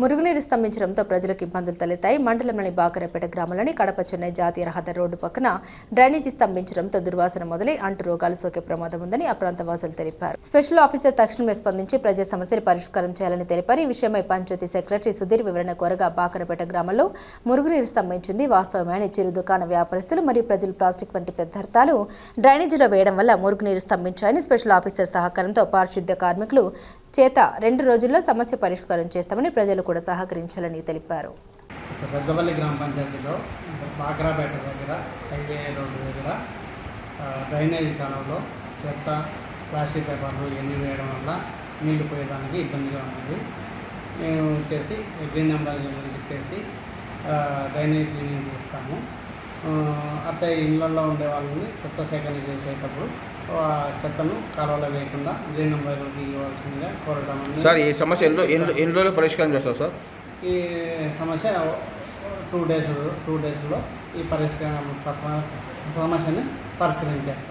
మురుగునీరు స్తంభించడంతో ప్రజలకు ఇబ్బందులు తలెత్తాయి. మండలంలోని బాకరపేట గ్రామంలోని కడప చెన్నై జాతీయ రహదారి రోడ్డు పక్కన డ్రైనేజీ స్తంభించడంతో దుర్వాసన మొదలై అంటు రోగాలు సోకే ప్రమాదం ఉందని ఆ ప్రాంత వాసులు తెలిపారు. స్పెషల్ ఆఫీసర్ తక్షణమే స్పందించి ప్రజా సమస్యలు పరిష్కారం చేయాలని తెలిపారు. ఈ విషయమై పంచాయతీ సెక్రటరీ సుధీర్ వివరణ కోరగా బాకరపేట గ్రామంలో మురుగునీరు స్తంభించింది వాస్తవమే. చిరు దుకాణ వ్యాపారస్తులు మరియు ప్రజలు ప్లాస్టిక్ వంటి పదార్థాలు డ్రైనేజీలో వేయడం వల్ల మురుగునీరు స్తంభించాయని స్పెషల్ ఆఫీసర్ సహకారంతో పారిశుద్ధ్య కార్మికులు చేత 2 రోజుల్లో సమస్య పరిష్కారం చేస్తామని ప్రజలు కూడా సహకరించాలని తెలిపారు. పెద్దపల్లి గ్రామ పంచాయతీలో బాకరాపేట దగ్గర హైవే రోడ్డు దగ్గర డ్రైనేజీ కాలంలో చెత్త ప్లాస్టిక్ పేపర్లు ఇవన్నీ వేయడం వల్ల నీళ్లు పోయేదానికి ఇబ్బందిగా ఉన్నది. మేము వచ్చేసి గ్రీన్ నెంబర్ చెప్పేసి డ్రైనేజ్ క్లీనింగ్ చేస్తాము. అట్టే ఇళ్లలో ఉండే వాళ్ళని చెత్త సేకరణ చేసేటప్పుడు చెత్తను కాలువలో వేయకుండా గ్రీన్ నెంబర్కి ఇవ్వాల్సిందిగా కోరడం. సార్ ఈ సమస్య ఎన్ని రోజులు పరిష్కారం చేస్తారు సార్? ఈ సమస్య 2 డేస్లో ఈ సమస్యని పరిష్కరించేస్తాం.